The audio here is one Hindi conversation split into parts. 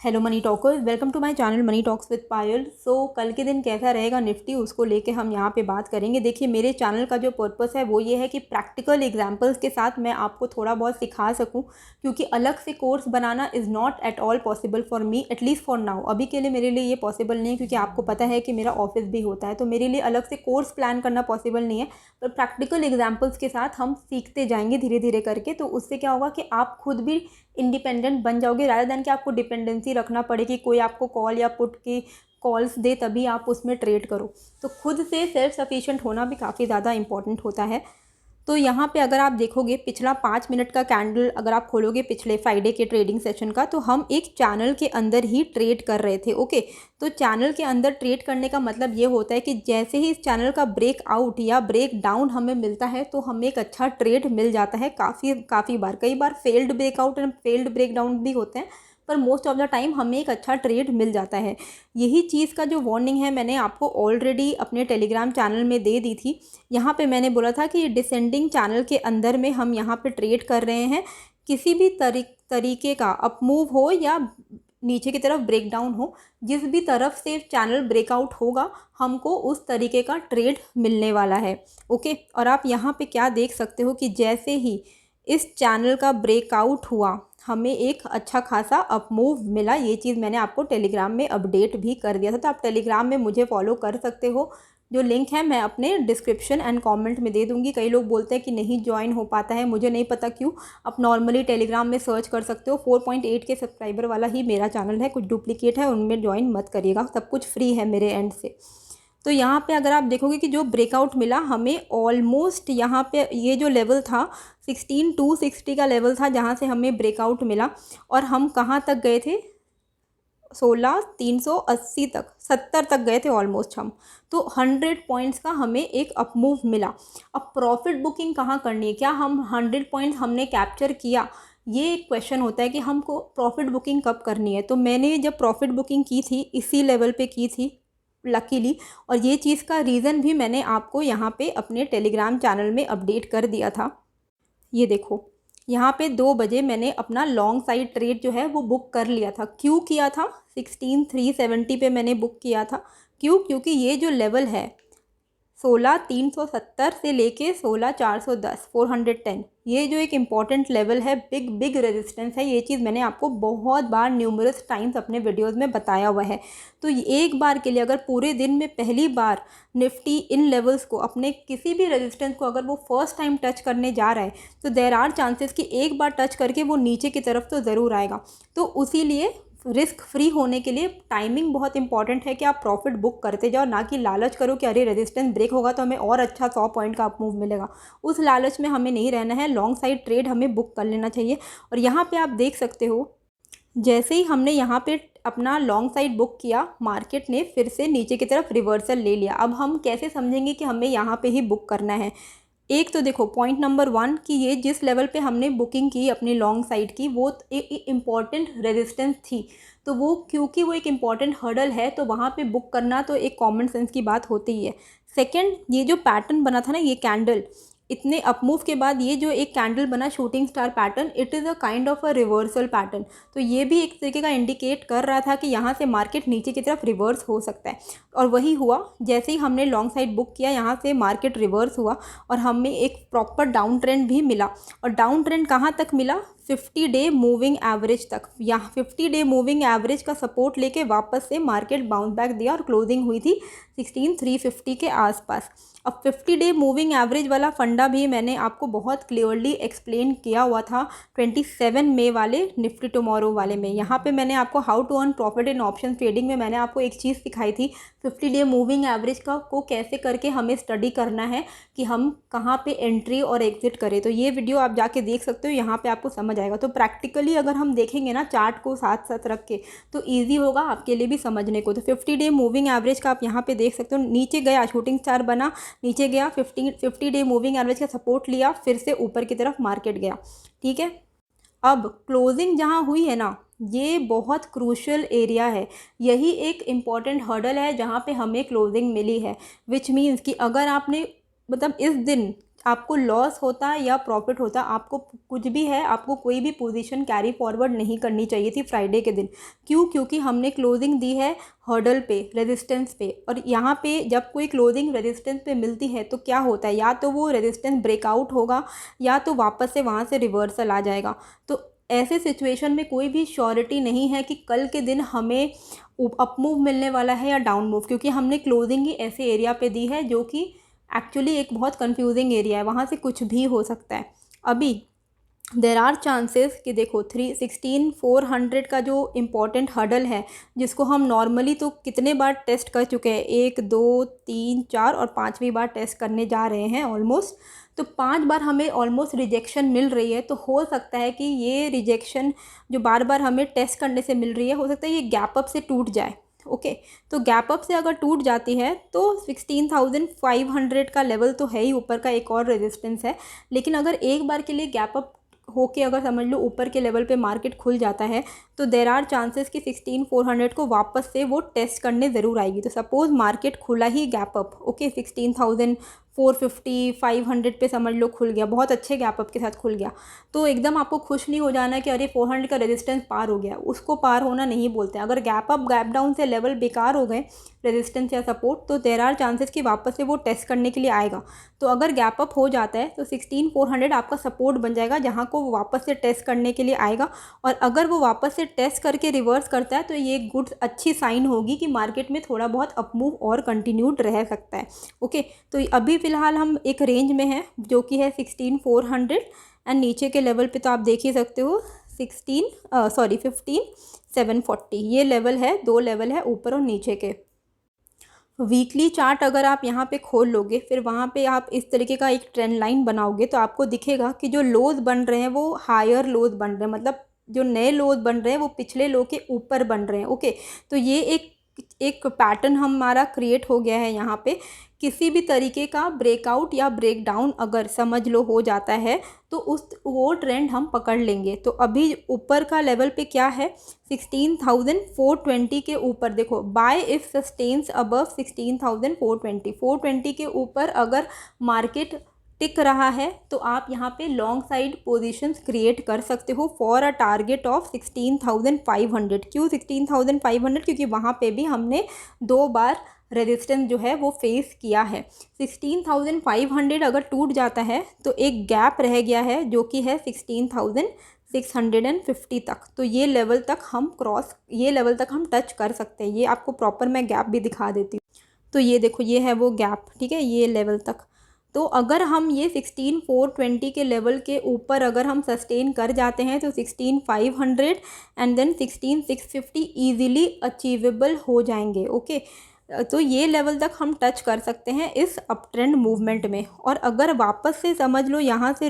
Hello money talkers, welcome to my channel money talks with Payal. So कल के दिन कैसा रहेगा निफ्टी, उसको लेके हम यहाँ पे बात करेंगे। देखिए, मेरे चैनल का जो पर्पस है वो ये है कि प्रैक्टिकल एग्जांपल्स के साथ मैं आपको थोड़ा बहुत सिखा सकूँ, क्योंकि अलग से course banana is not at all possible for me, at least for now. अभी के लिए मेरे लिए ये पॉसिबल नहीं है, क्योंकि आपको पता है कि मेरा ऑफिस भी होता है, तो मेरे लिए अलग से कोर्स प्लान करना पॉसिबल नहीं है। पर प्रैक्टिकल एग्जाम्पल्स के साथ हम सीखते जाएंगे धीरे धीरे करके, तो उससे क्या होगा कि आप खुद भी इंडिपेंडेंट बन जाओगे, रादर दैन कि आपको डिपेंडेंसी रखना पड़े कि कोई आपको कॉल या पुट की कॉल्स दे तभी आप उसमें ट्रेड करो। तो खुद से सेल्फ सफिशिएंट होना भी काफ़ी ज़्यादा इंपॉर्टेंट होता है। तो यहाँ पे अगर आप देखोगे पिछला 5 मिनट का कैंडल अगर आप खोलोगे पिछले फ्राइडे के ट्रेडिंग सेशन का, तो हम एक चैनल के अंदर ही ट्रेड कर रहे थे। ओके, तो चैनल के अंदर ट्रेड करने का मतलब ये होता है कि जैसे ही इस चैनल का ब्रेक आउट या ब्रेक डाउन हमें मिलता है तो हमें एक अच्छा ट्रेड मिल जाता है। काफ़ी बार, कई बार failed breakout and failed breakdown भी होते हैं, पर मोस्ट ऑफ द टाइम हमें एक अच्छा ट्रेड मिल जाता है। यही चीज़ का जो वार्निंग है मैंने आपको ऑलरेडी अपने टेलीग्राम चैनल में दे दी थी। यहाँ पे मैंने बोला था कि डिसेंडिंग चैनल के अंदर में हम यहाँ पे ट्रेड कर रहे हैं। किसी भी तरीके का अप मूव हो या नीचे की तरफ ब्रेक डाउन हो, जिस भी तरफ से चैनल ब्रेकआउट होगा हमको उस तरीके का ट्रेड मिलने वाला है। ओके, और आप यहाँ पे क्या देख सकते हो कि जैसे ही इस चैनल का ब्रेकआउट हुआ हमें एक अच्छा खासा अप मूव मिला। ये चीज़ मैंने आपको टेलीग्राम में अपडेट भी कर दिया था, तो आप टेलीग्राम में मुझे फॉलो कर सकते हो। जो लिंक है मैं अपने डिस्क्रिप्शन एंड कमेंट में दे दूँगी। कई लोग बोलते हैं कि नहीं ज्वाइन हो पाता है, मुझे नहीं पता क्यों। आप नॉर्मली टेलीग्राम में सर्च कर सकते हो। 4.8 के सब्सक्राइबर वाला ही मेरा चैनल है, कुछ डुप्लीकेट है उनमें ज्वाइन मत करिएगा, सब कुछ फ्री है मेरे एंड से। तो यहाँ पे अगर आप देखोगे कि जो ब्रेकआउट मिला हमें ऑलमोस्ट यहाँ पे ये जो लेवल था 16,260 का लेवल था जहाँ से हमें ब्रेकआउट मिला, और हम कहाँ तक गए थे 16,380 तक, 70 तक गए थे ऑलमोस्ट हम। तो 100 पॉइंट्स का हमें एक अप मूव मिला। अब प्रॉफिट बुकिंग कहाँ करनी है, क्या हम 100 पॉइंट्स हमने कैप्चर किया, ये एक क्वेश्चन होता है कि हमको प्रॉफिट बुकिंग कब करनी है। तो मैंने जब प्रॉफिट बुकिंग की थी इसी लेवल पे की थी लकीली, और ये चीज़ का रीज़न भी मैंने आपको यहाँ पे अपने टेलीग्राम चैनल में अपडेट कर दिया था। ये देखो, यहाँ पे 2 बजे मैंने अपना लॉन्ग साइड ट्रेड जो है वो बुक कर लिया था। क्यों किया था? 16,370 पे मैंने बुक किया था। क्यों? क्योंकि ये जो लेवल है 16,370 से लेके 16,410 410, ये जो एक इम्पॉर्टेंट लेवल है, बिग रेजिस्टेंस है। ये चीज़ मैंने आपको बहुत बार न्यूमरस टाइम्स अपने वीडियोस में बताया हुआ है। तो एक बार के लिए अगर पूरे दिन में पहली बार निफ्टी इन लेवल्स को, अपने किसी भी रेजिस्टेंस को अगर वो फर्स्ट टाइम टच करने जा रहा है, तो देयर आर चांसेस कि एक बार टच करके वो नीचे की तरफ तो ज़रूर आएगा। तो उसी लिए रिस्क फ्री होने के लिए टाइमिंग बहुत इंपॉर्टेंट है कि आप प्रॉफिट बुक करते जाओ, ना कि लालच करो कि अरे रेजिस्टेंस ब्रेक होगा तो हमें और अच्छा 100 पॉइंट का अप मूव मिलेगा। उस लालच में हमें नहीं रहना है, लॉन्ग साइड ट्रेड हमें बुक कर लेना चाहिए। और यहाँ पे आप देख सकते हो, जैसे ही हमने यहाँ पे अपना लॉन्ग साइड बुक किया, मार्केट ने फिर से नीचे की तरफ रिवर्सल ले लिया। अब हम कैसे समझेंगे कि हमें यहाँ पे ही बुक करना है? एक तो देखो, पॉइंट नंबर 1 कि ये जिस लेवल पे हमने बुकिंग की अपनी लॉन्ग साइड की, वो एक इम्पॉर्टेंट रेजिस्टेंस थी। तो वो क्योंकि वो एक इम्पॉर्टेंट हर्डल है, तो वहाँ पे बुक करना तो एक कॉमन सेंस की बात होती ही है। सेकंड, ये जो पैटर्न बना था ना, ये कैंडल इतने अपमूव के बाद ये जो एक कैंडल बना shooting star pattern, it is a kind of a reversal pattern. तो ये भी एक तरीके का इंडिकेट कर रहा था कि यहाँ से मार्केट नीचे की तरफ रिवर्स हो सकता है, और वही हुआ। जैसे ही हमने लॉन्ग साइड बुक किया, यहाँ से मार्केट रिवर्स हुआ और हमें एक प्रॉपर डाउन ट्रेंड भी मिला। और डाउन ट्रेंड कहाँ तक मिला? 50 डे मूविंग एवरेज तक। यहाँ 50 डे मूविंग एवरेज का सपोर्ट लेके वापस से मार्केट बाउंस बैक दिया और क्लोजिंग हुई थी 16,350 के आसपास। अब 50 डे मूविंग एवरेज वाला फंडा भी मैंने आपको बहुत क्लियरली एक्सप्लेन किया हुआ था 27 मई वाले निफ्टी टुमारो वाले में। यहाँ पे मैंने आपको how to earn profit in option trading में मैंने आपको एक चीज़ सिखाई थी, 50 डे मूविंग एवरेज को कैसे करके हमें स्टडी करना है कि हम कहाँ पे एंट्री और एग्जिट करें। तो ये वीडियो आप जाके देख सकते हो, यहाँ पे आपको समझ आएगा। तो प्रैक्टिकली अगर हम देखेंगे ना चार्ट को साथ साथ रख के, तो ईजी होगा आपके लिए भी समझने को। तो 50 डे मूविंग एवरेज का आप यहाँ पे देख सकते हो, नीचे गया शूटिंग स्टार बना, नीचे गया 50 डे मूविंग एवरेज का सपोर्ट लिया, फिर से ऊपर की तरफ मार्केट गया। ठीक है, अब क्लोजिंग जहाँ हुई है ना, ये बहुत क्रूशियल एरिया है। यही एक इम्पॉर्टेंट हर्डल है जहाँ पे हमें क्लोजिंग मिली है, विच मीन्स कि अगर आपने मतलब इस दिन आपको लॉस होता है या प्रॉफिट होता, आपको कुछ भी है, आपको कोई भी पोजीशन कैरी फॉरवर्ड नहीं करनी चाहिए थी फ्राइडे के दिन। क्यों? क्योंकि हमने क्लोजिंग दी है हर्डल पे, रेजिस्टेंस पे, और यहाँ पे जब कोई क्लोजिंग रेजिस्टेंस पे मिलती है तो क्या होता है, या तो वो रेजिस्टेंस ब्रेकआउट होगा या तो वापस से वहाँ से रिवर्सल आ जाएगा। तो ऐसे सिचुएशन में कोई भी श्योरिटी नहीं है कि कल के दिन हमें अप मूव मिलने वाला है या डाउन मूव, क्योंकि हमने क्लोजिंग ही ऐसे एरिया पे दी है जो कि एक्चुअली एक बहुत कंफ्यूजिंग एरिया है, वहाँ से कुछ भी हो सकता है। अभी देर आर चांसेस कि देखो 16,400 का जो इम्पोर्टेंट हर्डल है, जिसको हम नॉर्मली तो कितने बार टेस्ट कर चुके हैं, 1 2 3 4 और 5वीं बार टेस्ट करने जा रहे हैं ऑलमोस्ट। तो 5 बार हमें ऑलमोस्ट रिजेक्शन मिल रही है, तो हो सकता है कि ये रिजेक्शन जो बार बार हमें टेस्ट करने से मिल रही है, हो सकता है ये गैप अप से टूट जाए। ओके, तो गैप अप से अगर टूट जाती है तो 16,500 का लेवल तो है ही, ऊपर का एक और रेजिस्टेंस है। लेकिन अगर एक बार के लिए गैप अप होके अगर समझ लो ऊपर के लेवल पे मार्केट खुल जाता है, तो देर आर चांसेस कि 16,400 को वापस से वो टेस्ट करने ज़रूर आएगी। तो सपोज़ मार्केट खुला ही गैप अप, ओके, 16,450 500 पे समझ लो खुल गया, बहुत अच्छे गैप अप के साथ खुल गया, तो एकदम आपको खुश नहीं हो जाना कि अरे 400 का रेजिस्टेंस पार हो गया। उसको पार होना नहीं बोलते। अगर गैप अप गैप डाउन से लेवल बेकार हो गए, रेजिस्टेंस या सपोर्ट, तो देर आर चांसेस कि वापस से वो टेस्ट करने के लिए आएगा। तो अगर गैप अप हो जाता है तो 16,400 आपका सपोर्ट बन जाएगा, जहाँ को वो वापस से टेस्ट करने के लिए आएगा। और अगर वो वापस से टेस्ट करके रिवर्स करता है तो ये गुड अच्छी साइन होगी कि मार्केट में थोड़ा बहुत अपमूव और कंटिन्यूड रह सकता है। ओके, तो अभी फ़िलहाल हम एक रेंज में हैं जो कि है 16,400, एंड नीचे के लेवल पे तो आप देख ही सकते हो 15,740 ये लेवल है, 2 लेवल है ऊपर और नीचे के। वीकली चार्ट अगर आप यहाँ पे खोल लोगे, फिर वहाँ पे आप इस तरीके का एक ट्रेंड लाइन बनाओगे, तो आपको दिखेगा कि जो लोज बन रहे हैं वो हायर लोज बन रहे हैं, मतलब जो नए लोज बन रहे हैं वो पिछले लो के ऊपर बन रहे हैं। ओके, तो ये एक पैटर्न हमारा क्रिएट हो गया है यहाँ पे। किसी भी तरीके का ब्रेकआउट या ब्रेक डाउन अगर समझ लो हो जाता है तो वो ट्रेंड हम पकड़ लेंगे। तो अभी ऊपर का लेवल पे क्या है, 16,420 के ऊपर देखो, बाय इफ सस्टेन्स अबव 16,420, 420 के ऊपर अगर मार्केट टिक रहा है तो आप यहाँ पे लॉन्ग साइड पोजीशंस क्रिएट कर सकते हो फॉर अ टारगेट ऑफ 16,500। क्यों 16,500? क्योंकि वहाँ पे भी हमने 2 बार रेजिस्टेंस जो है वो फेस किया है। 16,500 अगर टूट जाता है तो एक गैप रह गया है जो कि है 16,650 तक। तो ये लेवल तक हम टच कर सकते हैं। ये आपको प्रॉपर मैं गैप भी दिखा देती हूँ। तो ये देखो, ये है वो गैप, ठीक है, ये लेवल तक। तो अगर हम ये 16,420 के लेवल के ऊपर अगर हम सस्टेन कर जाते हैं तो 16,500 एंड देन 16,650 ईजिली अचीवेबल हो जाएंगे। ओके, तो ये लेवल तक हम टच कर सकते हैं इस अप ट्रेंड मूवमेंट में। और अगर वापस से समझ लो यहाँ से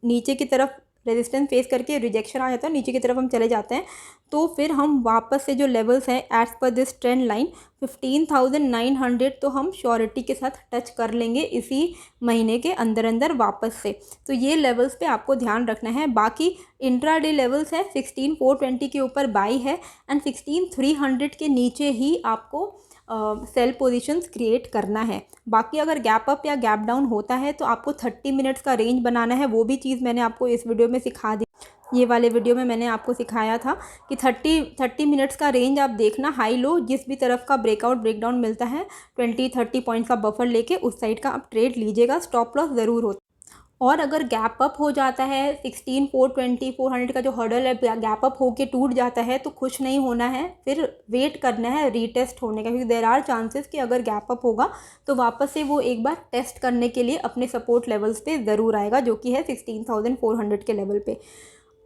नीचे की तरफ रेजिस्टेंस फेस करके रिजेक्शन आ जाता है, नीचे की तरफ हम चले जाते हैं, तो फिर हम वापस से जो लेवल्स हैं as per this trend line 15,900 तो हम श्योरिटी के साथ टच कर लेंगे इसी महीने के अंदर अंदर वापस से। तो ये लेवल्स पे आपको ध्यान रखना है। बाकी इंट्राडे लेवल्स है 16,420 के ऊपर बाई है एंड 16,300 के नीचे ही आपको सेल पोजीशंस क्रिएट करना है। बाकी अगर गैप अप या गैप डाउन होता है तो आपको 30 मिनट्स का रेंज बनाना है। वो भी चीज़ मैंने आपको इस वीडियो में सिखा दी, ये वाले वीडियो में मैंने आपको सिखाया था कि 30 मिनट्स का रेंज आप देखना, हाई लो जिस भी तरफ का ब्रेकआउट ब्रेकडाउन मिलता है 20-30 पॉइंट्स का बफर लेके उस साइड का आप ट्रेड लीजिएगा। स्टॉप लॉस ज़रूर होता है। और अगर गैप अप हो जाता है 16,420 400 का जो हर्डल है गैप अप होके टूट जाता है तो खुश नहीं होना है, फिर वेट करना है रीटेस्ट होने का, क्योंकि देर आर चांसेस कि अगर गैप अप होगा तो वापस से वो एक बार टेस्ट करने के लिए अपने सपोर्ट लेवल्स पे ज़रूर आएगा जो कि है 16,400 के लेवल पे।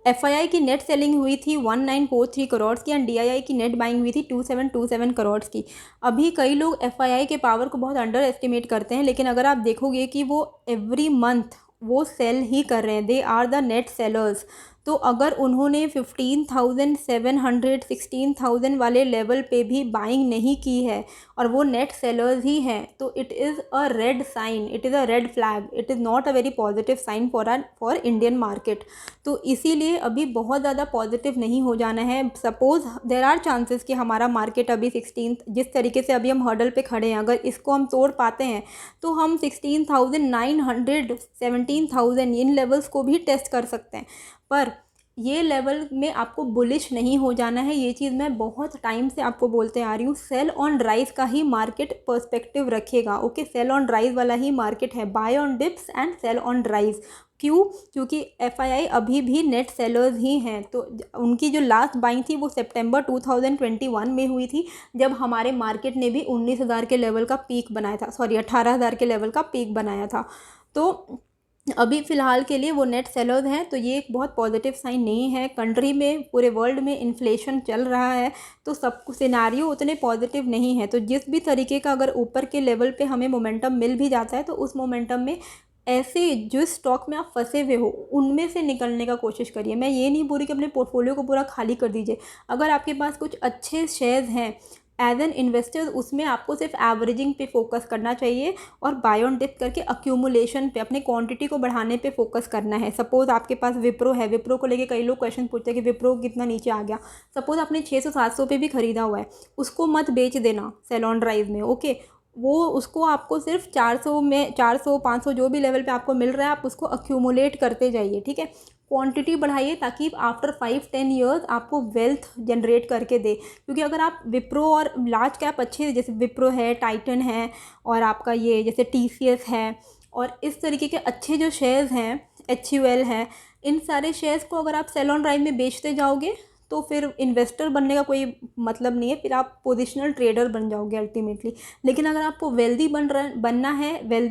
FII की नेट सेलिंग हुई थी 1943 करोड़ की एंड DII की नेट बाइंग हुई थी 2727 करोड़ की। अभी कई लोग FII के पावर को बहुत अंडर एस्टिमेट करते हैं, लेकिन अगर आप देखोगे कि वो एवरी मंथ वो सेल ही कर रहे हैं, they are the net sellers. तो अगर उन्होंने 15,700 16,000 वाले लेवल पे भी बाइंग नहीं की है और वो नेट सेलर्स ही हैं, तो it is a red sign, it is a red flag, it is not a very positive sign for Indian market. तो इसीलिए अभी बहुत ज़्यादा पॉजिटिव नहीं हो जाना है। सपोज़ देर आर चांसेस कि हमारा मार्केट अभी 16 जिस तरीके से अभी हम हर्डल पे खड़े हैं, अगर इसको हम तोड़ पाते हैं तो हम 16,900 17,000 इन लेवल्स को भी टेस्ट कर सकते हैं। पर ये लेवल में आपको बुलिश नहीं हो जाना है, ये चीज़ मैं बहुत टाइम से आपको बोलते आ रही हूँ। सेल ऑन राइज का ही मार्केट पर्सपेक्टिव रखेगा, ओके। सेल ऑन राइज वाला ही मार्केट है, buy on dips and sell on rise. क्यों? क्योंकि एफआईआई अभी भी नेट सेलर्स ही हैं। तो उनकी जो लास्ट बाइंग थी वो सितंबर 2021 में हुई थी, जब हमारे मार्केट ने भी 19,000 के लेवल का पीक बनाया था, सॉरी 18,000 के लेवल का पीक बनाया था। तो अभी फ़िलहाल के लिए वो नेट सेलर्स हैं, तो ये एक बहुत पॉजिटिव साइन नहीं है। कंट्री में, पूरे वर्ल्ड में इन्फ्लेशन चल रहा है, तो सब सिनारियो उतने पॉजिटिव नहीं है। तो जिस भी तरीके का अगर ऊपर के लेवल पे हमें मोमेंटम मिल भी जाता है, तो उस मोमेंटम में ऐसे जिस स्टॉक में आप फंसे हुए हो उनमें से निकलने का कोशिश करिए। मैं ये नहीं बोल रही कि अपने पोर्टफोलियो को पूरा खाली कर दीजिए। अगर आपके पास कुछ अच्छे शेयर्स हैं एज एन इन्वेस्टर, उसमें आपको सिर्फ एवरेजिंग पे फोकस करना चाहिए और बाय ऑन डिप करके अक्यूमुलेशन पे, अपने क्वांटिटी को बढ़ाने पे फोकस करना है। सपोज़ आपके पास विप्रो है, विप्रो को लेके कई लोग क्वेश्चन पूछते हैं कि विप्रो कितना नीचे आ गया। सपोज़ आपने 600-700 पे भी ख़रीदा हुआ है, उसको मत बेच देना सेल ऑन राइज में, ओके। वो उसको आपको सिर्फ 400 में, 400-500 जो भी लेवल पे आपको मिल रहा है, आप उसको अक्यूमुलेट करते जाइए, ठीक है। क्वांटिटी बढ़ाइए ताकि आफ्टर 5-10 ईयर्स आपको वेल्थ जनरेट करके दे। क्योंकि अगर आप विप्रो और लार्ज कैप अच्छे, जैसे विप्रो है, टाइटन है, और आपका ये जैसे टीसीएस है, और इस तरीके के अच्छे जो शेयर्स हैं, एचयूएल है, इन सारे शेयर्स को अगर आप सेल ऑन राइज में बेचते जाओगे तो फिर इन्वेस्टर बनने का कोई मतलब नहीं है, फिर आप पोजिशनल ट्रेडर बन जाओगे अल्टीमेटली। लेकिन अगर आपको वेल्दी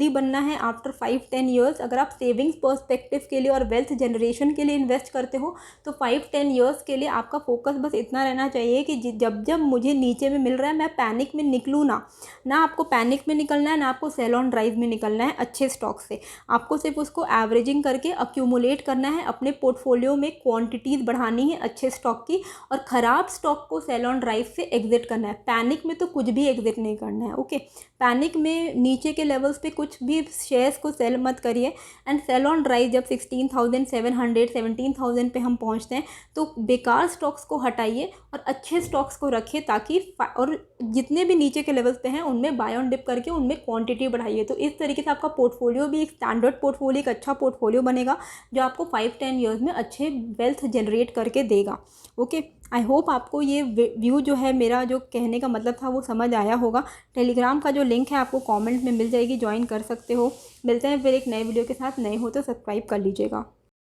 बनना है आफ्टर 5-10 ईयर्स, अगर आप सेविंग्स पर्सपेक्टिव के लिए और वेल्थ जनरेशन के लिए इन्वेस्ट करते हो, तो 5-10 ईयर्स के लिए आपका फोकस बस इतना रहना चाहिए कि जब जब मुझे नीचे में मिल रहा है मैं पैनिक में निकलूँ ना आपको पैनिक में निकलना है, ना आपको सेल ऑन राइज में निकलना है अच्छे स्टॉक से। आपको सिर्फ उसको एवरेजिंग करके अक्यूमुलेट करना है, अपने पोर्टफोलियो में क्वांटिटीज़ बढ़ानी है अच्छे स्टॉक की, और ख़राब स्टॉक को सेल ऑन राइज से एग्जिट करना है। पैनिक में तो कुछ भी एग्जिट नहीं करना है, ओके। पैनिक में नीचे के लेवल्स पे कुछ भी शेयर्स को सेल मत करिए। एंड सेल ऑन राइज जब 16,700 17,000 पे हम पहुंचते हैं, तो बेकार स्टॉक्स को हटाइए और अच्छे स्टॉक्स को रखिए, ताकि और जितने भी नीचे के लेवल्स पे हैं उनमें बाय ऑन डिप करके उनमें क्वांटिटी बढ़ाइए। तो इस तरीके से आपका पोर्टफोलियो भी एक स्टैंडर्ड पोर्टफोलियो, एक अच्छा पोर्टफोलियो बनेगा, जो आपको 5-10 ईयर्स में अच्छे वेल्थ जनरेट करके देगा, ओके। आई होप आपको ये व्यू जो है, मेरा जो कहने का मतलब था, वो समझ आया होगा। टेलीग्राम का जो लिंक है आपको कमेंट में मिल जाएगी, ज्वाइन कर सकते हो। मिलते हैं फिर एक नए वीडियो के साथ। नए हो तो सब्सक्राइब कर लीजिएगा।